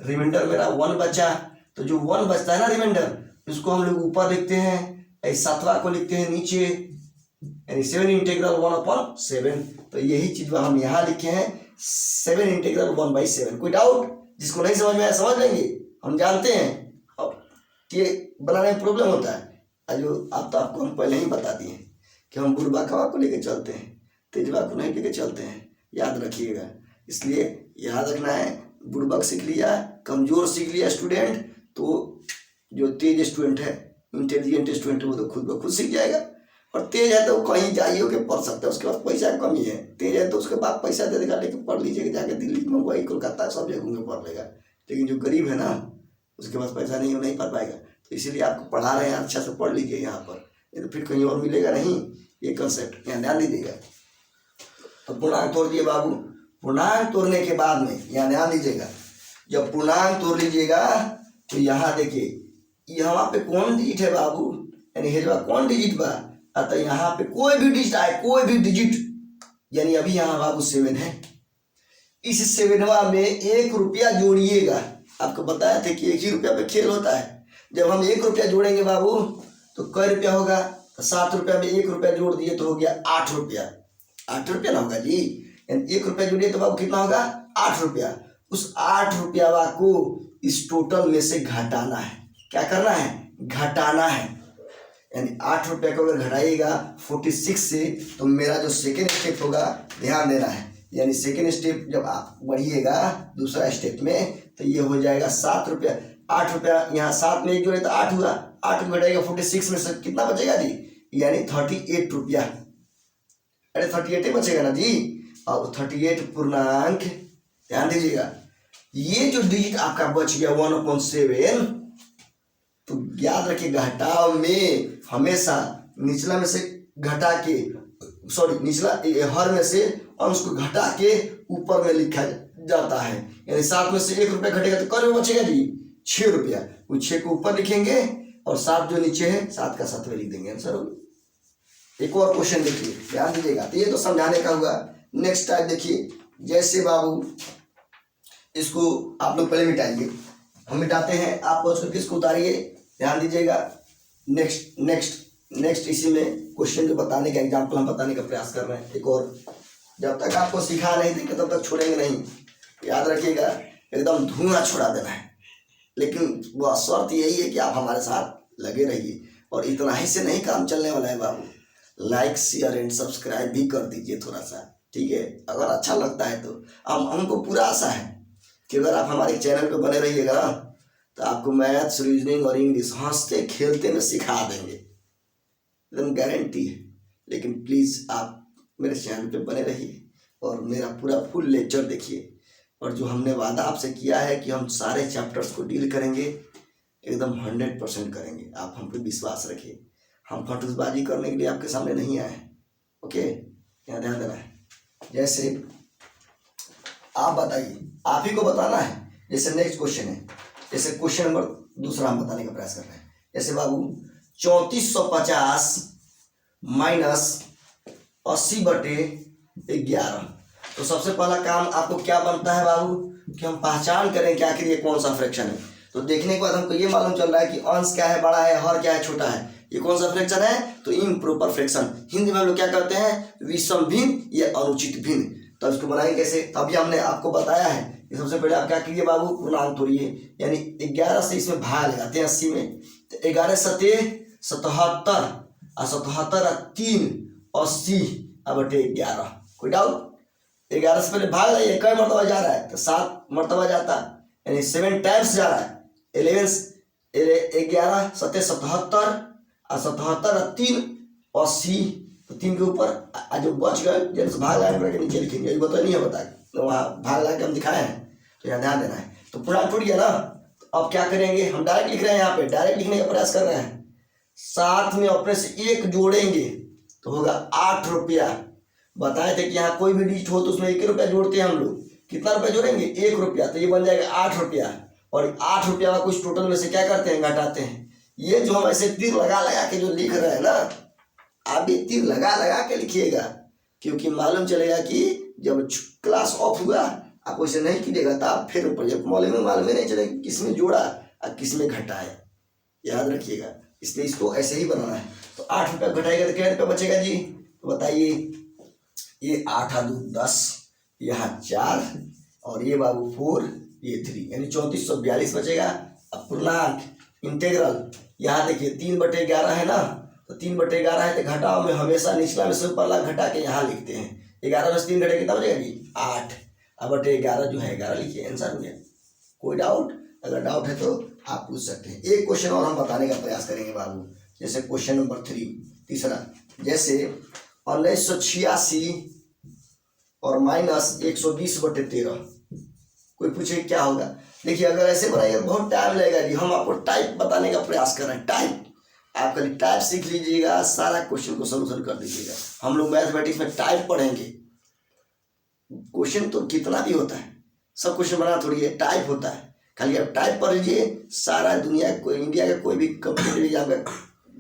रिमाइंडर मेरा 1 बचा। तो जो 1 बचता है ना रिमाइंडर, उसको हम लोग ऊपर लिखते हैं, 7वां को लिखते हैं नीचे, यानी 7 इंटीग्रल 1/7। तो यही चीज हम यहाँ लिखे हैं 7 इंटीग्रल 1/7। कोई डाउट? जिसको नहीं समझ में आया समझ लेंगे, हम जानते हैं ये बनाने में प्रॉब्लम होता है। जो आप तो आपको हम पहले ही बता दिए कि हम बुढ़बा को लेके चलते हैं, तेजबा को नहीं लेके चलते हैं, याद रखिएगा। इसलिए याद रखना है, बुढ़बक सीख लिया, कमजोर सीख लिया स्टूडेंट, तो जो तेज स्टूडेंट है, इंटेलिजेंट स्टूडेंट है, वो तो खुद ब खुद सीख जाएगा। और तेज है तो कहीं जाइए के पढ़ सकते हैं, उसके पास पैसा कमी है। तेज है तो उसके बाप पैसा दे देगा, लेकिन पढ़ लीजिएगा जाके दिल्ली, मुंबई, कोलकाता सब जगह में पढ़ लेगा। लेकिन जो गरीब है ना, उसके पास पैसा नहीं पढ़ पाएगा। तो इसीलिए आपको पढ़ा रहे हैं, अच्छा से पढ़ लीजिए यहाँ पर, नहीं तो फिर कहीं और मिलेगा नहीं। ये कंसेप्ट यहाँ ध्यान दीजिएगा। तो पूर्णांक तोड़ दिए बाबू। पूर्णांक तोड़ने के बाद में यहाँ ध्यान दीजिएगा, जब पूर्णांक तोड़ लीजिएगा तो यहाँ देखिए यहाँ पे कौन डिजिट है बाबू, यानी हेजवा कौन डिजिट बा, अतः यहाँ पे कोई भी डिजिट आए, कोई भी डिजिट, यानी अभी यहाँ बाबू 7 है, इस 7वां में 1 रुपया जोड़िएगा। आपको बताया था कि 1 ही रुपया पे खेल होता है। जब हम 1 रुपया जोड़ेंगे बाबू तो कै रुपया होगा, तो 7 रुपया में 1 रुपया जोड़ दिए तो हो गया 8 रुपया। 8 रुपया ना होगा जी, यानी 1 रुपया जोड़िए तो बाबू कितना होगा, 8 रुपया। उस 8 रुपया को इस टोटल में से घटाना है। क्या करना है, घटाना है। यानी 8 रुपया को अगर घटाइएगा 46 से, तो मेरा जो सेकेंड स्टेप होगा ध्यान देना है, यानी सेकेंड स्टेप जब आप बढ़िएगा दूसरा स्टेप में, तो ये हो जाएगा 7 रुपया। 8 रुपया यहाँ 7 में 1 जोड़े तो 8 हुआ, 8 को घटाएगा 46 में से कितना बचेगा जी, यानी 38 रुपया। अरे 38 ही बचेगा ना जी। और 38 पूर्णांक, ध्यान दीजिएगा, ये जो डिजिट आपका बच गया 1/7, तो याद रखिए घटाव में हमेशा निचला में से घटा के, सॉरी निचला हर में से अंश को घटा के ऊपर में लिखा जाता है। यानी 7 में से 1 रुपया घटेगा तो कौन बचेगा जी, 6 रुपया। वो 6 को ऊपर लिखेंगे और 7 जो नीचे है 7 का 7 में लिख देंगे, आंसर होगा। एक और क्वेश्चन देखिए, ध्यान दीजिएगा। तो ये तो समझाने का हुआ। नेक्स्ट टाइप देखिए, जैसे बाबू इसको आप लोग पहले मिटाइए, हम मिटाते हैं, आप पहुँच करके इसको उतारिए, ध्यान दीजिएगा। नेक्स्ट इसी में क्वेश्चन जो बताने का, एग्जाम्पल हम बताने का प्रयास कर रहे हैं। एक और, जब तक आपको सिखा नहीं देंगे तब तक छोड़ेंगे नहीं, याद रखिएगा, एकदम धुआं छोड़ा देना है। लेकिन वह शर्त यही है कि आप हमारे साथ लगे रहिए, और इतना ही से नहीं काम चलने वाला है बाबू। लाइक शेयर एंड सब्सक्राइब भी कर दीजिए थोड़ा सा, ठीक है, अगर अच्छा लगता है तो। हमको पूरा आशा है कि अगर आप हमारे चैनल पे बने रहिएगा ना, तो आपको मैथ्स, रीजनिंग और इंग्लिश हंसते खेलते में सिखा देंगे, एकदम गारंटी है। लेकिन प्लीज़ आप मेरे चैनल पे बने रहिए और मेरा पूरा फुल लेक्चर देखिए। और जो हमने वादा आपसे किया है कि हम सारे चैप्टर्स को डील करेंगे, एकदम 100% करेंगे। आप हम पे विश्वास रखिए, हम फटूसबाजी करने के लिए आपके सामने नहीं आए हैं। ओके, यहाँ ध्यान देना है। जैसे आप बताइए, आप ही को बताना है। जैसे नेक्स्ट क्वेश्चन है, जैसे क्वेश्चन नंबर दूसरा हम बताने का प्रयास कर रहे हैं। जैसे बाबू 3450 माइनस 80/11। तो सबसे पहला काम आपको क्या बनता है बाबू, कि हम पहचान करें कि आखिर ये कौन सा फ्रैक्शन है। तो देखने के बाद हमको ये मालूम चल रहा है कि अंश क्या है, बड़ा है, हर क्या है, छोटा है। ये कौन सा फ्रैक्शन है, तो इम्प्रॉपर फ्रैक्शन। हिंदी में हम लोग क्या करते हैं, विषम भिन्न या अनुचित भिन्न। तो इसको बनाएंगे कैसे, तभी हमने आपको बताया है कि सबसे पहले आप क्या कीजिए बाबू, पूर्णांक तोड़िए, यानी 11 से इसमें भाग लगाते हैं 80 में। तो 11 सते 77 और 77 और 3 80/11। कोई डाउट? 11 से पहले भाग लगाइए, कई मरतबा जा रहा है, तो 7 मरतबा जाता है, यानी 7 टाइम्स जा रहा है। 11 सते 77 और 77 और 3 80, तो 3 के ऊपर जो बच गए जैसे भाग लगा के नीचे लिखेंगे, ये बता नहीं है, बता तो वहाँ भाग लगा के हम दिखाए हैं, तो यहाँ ध्यान देना है। तो पूर्णांक टूट गया ना, तो अब क्या करेंगे, हम डायरेक्ट लिख रहे हैं, यहाँ पे डायरेक्ट लिखने का प्रयास कर रहे हैं। साथ में अपने से 1 जोड़ेंगे तो होगा 8 रुपया। बताए थे कि यहाँ कोई भी डिजिट हो तो उसमें 1 रुपया जोड़ते हैं हम लोग। कितना रुपया जोड़ेंगे, 1 रुपया, तो ये बन जाएगा 8 रुपया। और 8 रुपया का कुछ टोटल में से क्या करते हैं, घटाते हैं। ये जो हम ऐसे तीर लगा लगा के जो लिख रहे हैं ना, आप भी तीर लगा लगा के लिखिएगा, क्योंकि मालूम चलेगा कि जब क्लास ऑफ हुआ आप वैसे नहीं कीजिएगा तो आप फिर ऊपर जब मालूम ही नहीं चलेगा किस में जोड़ा और किस में घटाए, याद रखिएगा। इसलिए इसको ऐसे ही बनाना है। तो 8 रुपया घटाएगा तो क्या रुपया बचेगा जी, तो बताइए। ये 8 और 2 10, यहाँ 4 और ये बाबू 4, ये 3, यानी 3442 बचेगा। अब पूर्णांक इंटेग्रल, यहाँ देखिए 3/11 है ना, तो 3/11 है, तो घटाओ में हमेशा निचला में से ऊपर घटा के यहाँ लिखते हैं। 11 में से 3 घटे कितना बचेगा जी, 8। अब 11 जो है 11 लिखिए, आंसर हो गया। कोई डाउट, अगर डाउट है तो आप पूछ सकते हैं। एक क्वेश्चन और हम बताने का प्रयास करेंगे बाबू, जैसे क्वेश्चन नंबर 3 तीसरा, जैसे 1986 और -120/13। कोई पूछे क्या होगा, देखिए अगर ऐसे बनाइएगा बहुत टाइम लगेगा जी। हम आपको टाइप बताने का प्रयास कर रहे हैं, टाइप। आप खाली टाइप सीख लीजिएगा, सारा क्वेश्चन को सोल्यूशन कर दीजिएगा। हम लोग मैथमेटिक्स में टाइप पढ़ेंगे। क्वेश्चन तो कितना भी होता है, सब क्वेश्चन बनाना थोड़ी है, टाइप होता है। खाली आप टाइप पढ़ लीजिए, सारा दुनिया कोई इंडिया का कोई भी कॉम्पिटिटिव एग्जाम का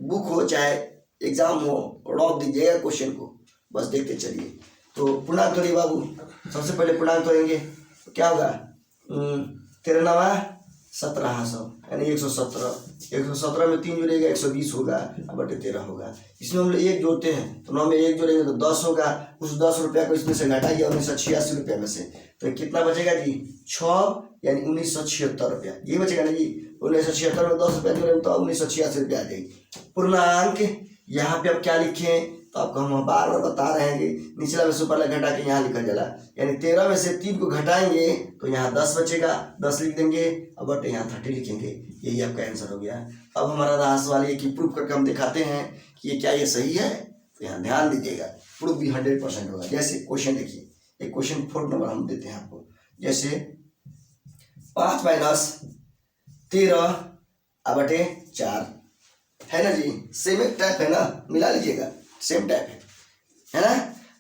बुक हो चाहे एग्जाम हो, रॉप दीजिएगा क्वेश्चन को, बस देखते चलिए। तो पूर्णांक तोड़िए बाबू, सबसे पहले पूर्णांक तोड़ेंगे तो क्या होगा, 13 1700 यानी 117। 117 में 3 जोड़ेगा 120 होगा, बटे 13 होगा। इसमें हम लोग 1 जोड़ते हैं तो 9 में 1 जोड़ेंगे तो 10 होगा। उस 10 रुपया को इसमें से घटाइए 1986 रुपये में से, तो कितना बचेगा जी, 6, यानी 1976 रुपया। ये बचेगा ना जी, 1976 में 10 रुपया जोड़ेंगे तो 1986 रुपया आ जाएगी। पूर्णांक यहाँ पे अब क्या लिखें, तो आपको हम बार बार बता रहे हैं कि निचला में से ऊपर घटा के यहाँ लिखा जाला, यानी 13 में से 3 को घटाएंगे तो यहाँ 10 बचेगा, 10 लिख देंगे, अब बटे यहाँ 30 लिखेंगे। यही आपका आंसर हो गया। अब हमारा लास्ट वाली की प्रूफ करके हम दिखाते हैं कि ये क्या ये सही है, तो यहाँ ध्यान दीजिएगा, प्रूफ भी 100% होगा। जैसे क्वेश्चन देखिए, एक क्वेश्चन 4 नंबर हम देते हैं आपको, जैसे 5 - 13/4 है ना जी, सेम एक टाइप है ना, मिला लीजिएगा, सेम टाइप है ना।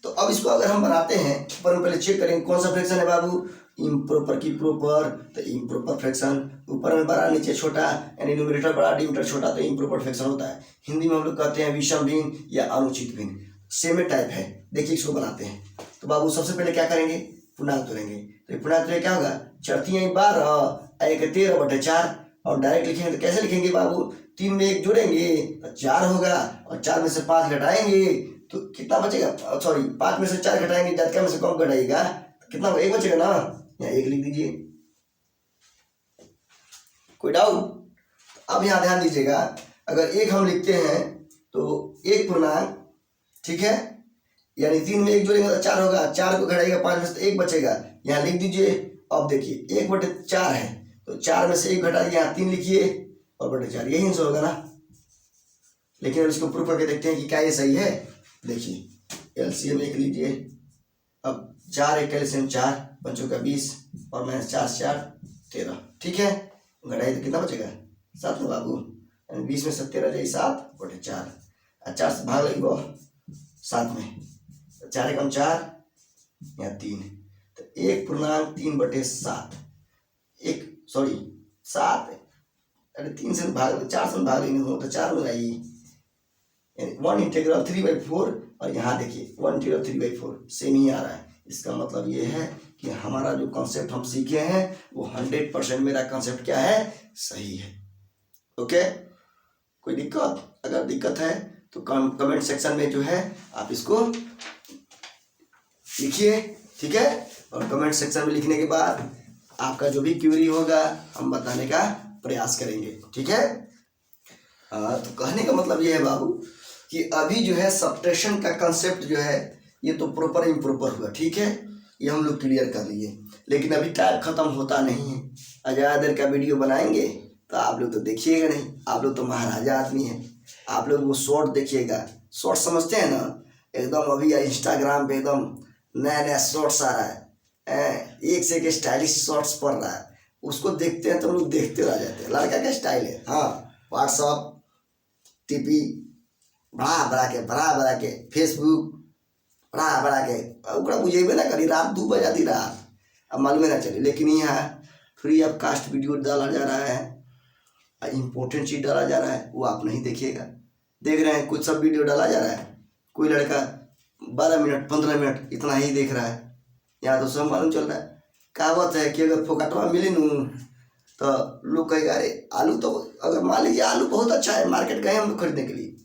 तो अब इसको अगर हम बनाते हैं, पर पहले चेक करेंगे कौन सा फ्रैक्शन है बाबू, इम्प्रॉपर की प्रॉपर, तो इम्प्रॉपर फ्रैक्शन। ऊपर में बड़ा नीचे छोटा, यानी न्यूमरेटर बड़ा डिनोमिनेटर छोटा, तो इम्प्रॉपर फ्रैक्शन होता है। हिंदी में हम लोग कहते हैं विषम भिन्न या अनुचित भिन्न, सेम टाइप है। देखिए इसको बनाते हैं, तो बाबू सबसे पहले क्या करेंगे, पूर्णांक तोड़ेंगे। तो पूर्णांक तोड़े क्या होगा, 4 × 12 1 13/4, और डायरेक्ट लिखेंगे तो कैसे लिखेंगे बाबू, 3 में 1 जोड़ेंगे तो 4 होगा, और 4 में से 5 घटाएंगे तो कितना बचेगा, सॉरी 5 में से 4 घटाएंगे, ज्यादा में से कम घटाएगा तो कितना, 1 बचेगा ना, यहाँ 1 लिख दीजिए। कोई डाउट, अब यहाँ ध्यान दीजिएगा, अगर 1 हम लिखते हैं तो 1 पूर्णांक, ठीक है, यानी 3 में 1 जोड़ेंगे तो 4 होगा, 4 को घटाएगा 5 में से 1 बचेगा, यहाँ लिख दीजिए। अब देखिए 1/4 है, तो 4 में से 1 घटा दिया, यहाँ 3 लिखिए और बटे 4, यही आंसर होगा ना। लेकिन अब इसको प्रूफ करके देखते हैं कि क्या ये सही है। देखिए एलसीएम 1 लीजिए, अब 4 × 1 एलसीएम 4, 5 × 20 और -4 4 13, ठीक है, घटाइए तो कितना बचेगा, 7 में बाबू, 20 में से 13 जाए 7/4, 4 से भाग लगेगा 7 में, 4 × 4 या 3, तो 1 पूर्णांक 3/7, 7, अरे 3 से भाग 4 से भाग लेंगे तो 4 में आई, यानी 1 इंटीग्रल 3/4, और यहाँ देखिए 1 इंटीग्रल 3/4 सेम ही आ रहा है। इसका मतलब ये है कि हमारा जो कॉन्सेप्ट हम सीखे हैं वो 100% मेरा कॉन्सेप्ट क्या है, सही है। ओके, कोई दिक्कत, अगर दिक्कत है तो कमेंट सेक्शन में जो है आप इसको लिखिए, ठीक है, और कमेंट सेक्शन में लिखने के बाद आपका जो भी क्वेरी होगा हम बताने का प्रयास करेंगे, ठीक है। तो कहने का मतलब ये है बाबू कि अभी जो है सब्ट्रैक्शन का कंसेप्ट जो है ये तो प्रॉपर इम्प्रॉपर हुआ, ठीक है, ये हम लोग क्लियर कर लिए। लेकिन अभी टाइम खत्म होता नहीं है, ज़्यादा देर का वीडियो बनाएंगे तो आप लोग तो देखिएगा नहीं, आप लोग तो महाराजा आदमी हैं, आप लोग वो शॉर्ट देखिएगा, शॉर्ट समझते हैं ना, एकदम अभी इंस्टाग्राम पे एकदम नया नया शॉर्ट्स आ रहा है, एक से एक स्टाइलिश शॉर्ट्स पड़ रहा है, उसको देखते हैं तो हम लोग देखते रह जाते हैं। लड़का का स्टाइल है। हाँ, व्हाट्सअप टीपी बड़ा के फेसबुक बड़ा के ओकरा बुझेबे ना करी, रात 2 बजे आधी रात, अब मालूम ना चले। लेकिन यहाँ फ्री ऑफ कास्ट वीडियो डाला जा रहा है, इम्पोर्टेंट चीज़ डाला जा रहा है, वो आप नहीं देखिएगा। देख रहे हैं कुछ सब वीडियो डाला जा रहा है, कोई लड़का 12 मिनट 15 मिनट इतना ही देख रहा है। यहाँ तो सब मालूम चल रहा है। कहावत है कि अगर फोकटवा मिली नू तो लोग कहेगा अरे आलू तो, अगर मान लीजिए आलू बहुत अच्छा है, मार्केट गए हम लोग खरीदने के लिए,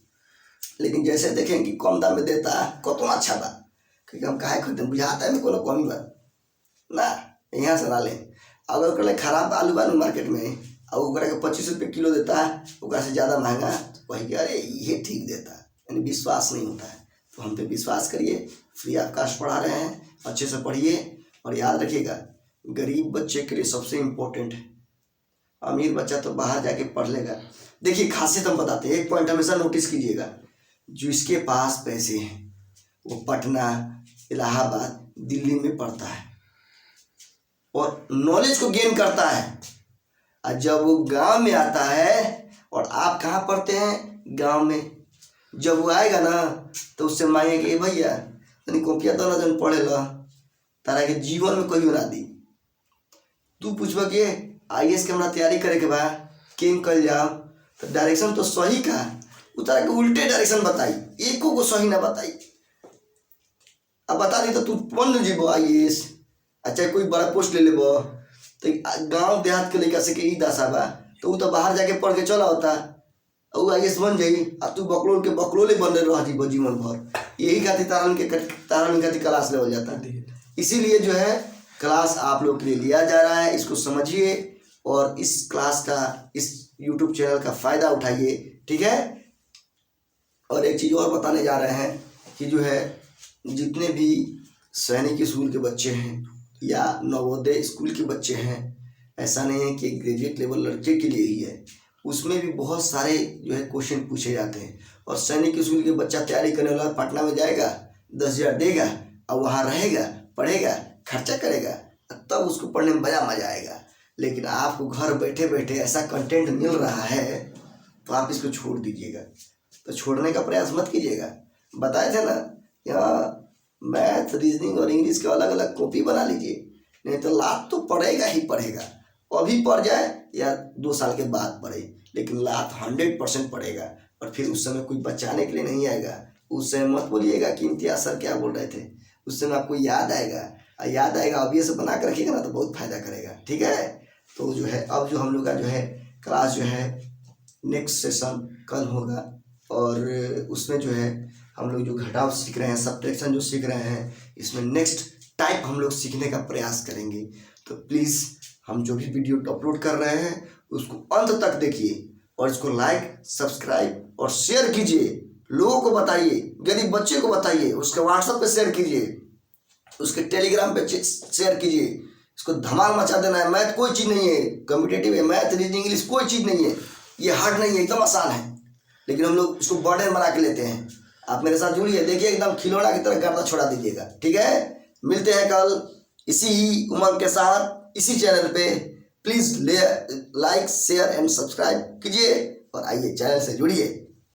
लेकिन जैसे देखें कि कम दाम में देता है कतना अच्छा बा, क्योंकि हम काहे खरीदें, बुझाता है में कोनो कमी बा ना, यहाँ से ना लें। अगर ओकरा खराब आलू बा मार्केट में और ओकरा के 25 रुपये किलो देता है, ओकरा से ज़्यादा महंगा, तो वही कि अरे ये ठीक देता है, यानी विश्वास नहीं होता है। तो हम पे विश्वास करिए, फ्री ऑफ कास्ट पढ़ा रहे हैं, अच्छे से पढ़िए। और याद रखिएगा, गरीब बच्चे के लिए सबसे इम्पोर्टेंट है, अमीर बच्चा तो बाहर जाके पढ़ लेगा। देखिए खासियत हम बताते हैं, एक पॉइंट हमेशा नोटिस कीजिएगा, जिसके पास पैसे हैं वो पटना, इलाहाबाद, दिल्ली में पढ़ता है और नॉलेज को गेन करता है। और जब वो गांव में आता है, और आप कहाँ पढ़ते हैं, गांव में, जब वो आएगा ना तो उससे मांगेंगे भैया तनी कॉपिया दो ना, जन पढ़े ला, तारा के जीवन में कहियो ना दी। तू पूछबा कि IAS के हमरा तैयारी करे के बा, केम कल जाओ, तो डायरेक्शन तो सही का, उतारा के उल्टे डायरेक्शन बताई, एको को सही ना बताई। अब बता दी तो तू बन जीबो IAS, अच्छा कोई बड़ा पोस्ट ले लेबो, तो गांव देहात के लड़का से के ई दशा बा, तो वो तो बाहर जाके पढ़ के चला होता, और IAS बन जाई, आ तू बकलोल के बकलोले बन रह जीबो जीवन भर। यही खातिर तारण खातिर क्लास लेवल जाता है। इसीलिए जो है क्लास आप लोग के लिए लिया जा रहा है, इसको समझिए और इस क्लास का, इस YouTube चैनल का फ़ायदा उठाइए, ठीक है। और एक चीज़ और बताने जा रहे हैं कि जो है जितने भी सैनिक स्कूल के बच्चे हैं या नवोदय स्कूल के बच्चे हैं, ऐसा नहीं है कि ग्रेजुएट लेवल लड़के के लिए ही है, उसमें भी बहुत सारे जो है क्वेश्चन पूछे जाते हैं। और सैनिक स्कूल के बच्चा तैयारी करने वाला पटना में जाएगा, 10,000 देगा और वहाँ रहेगा, पढ़ेगा, खर्चा करेगा, तब उसको पढ़ने में बड़ा मजा आएगा। लेकिन आपको घर बैठे बैठे ऐसा कंटेंट मिल रहा है तो आप इसको छोड़ दीजिएगा, तो छोड़ने का प्रयास मत कीजिएगा। बताए थे ना, यहाँ मैथ, रीजनिंग और इंग्लिश के अलग अलग कॉपी बना लीजिए, नहीं तो लात तो पढ़ेगा ही पढ़ेगा, अभी पढ़ जाए या 2 साल के बाद पढ़े, लेकिन लात 100% पढ़ेगा। और फिर उस समय कोई बचाने के लिए नहीं आएगा। उस समय मत बोलिएगा कि इम्तियाज सर क्या बोल रहे थे, उस समय आपको याद आएगा, और याद आएगा अभी से बना कर रखिएगा ना तो बहुत फायदा करेगा, ठीक है। तो जो है अब जो हम लोग का जो है क्लास जो है नेक्स्ट सेशन कल होगा, और उसमें जो है हम लोग जो घटाव सीख रहे हैं, सब्ट्रैक्शन जो सीख रहे हैं, इसमें नेक्स्ट टाइप हम लोग सीखने का प्रयास करेंगे। तो प्लीज़ हम जो भी वीडियो अपलोड कर रहे हैं उसको अंत तक देखिए और इसको लाइक, सब्सक्राइब और शेयर कीजिए, लोगों को बताइए, गरीब बच्चे को बताइए, उसके व्हाट्सएप पे शेयर कीजिए, उसके टेलीग्राम पे शेयर कीजिए। इसको धमाल मचा देना है। मैथ कोई चीज़ नहीं है कॉम्पिटेटिव है, मैथ, रीजनिंग, इंग्लिश कोई चीज़ नहीं है, ये हार्ड नहीं है, एकदम आसान है, लेकिन हम लोग इसको बर्डन बना के लेते हैं। आप मेरे साथ जुड़िए, देखिए एकदम खिलौना की तरह गर्दा छोड़ा दीजिएगा, ठीक है। मिलते हैं कल इसी ही उमंग के साथ इसी चैनल पे। Please like, share and subscribe कीजिए और आइए चैनल से जुड़िए।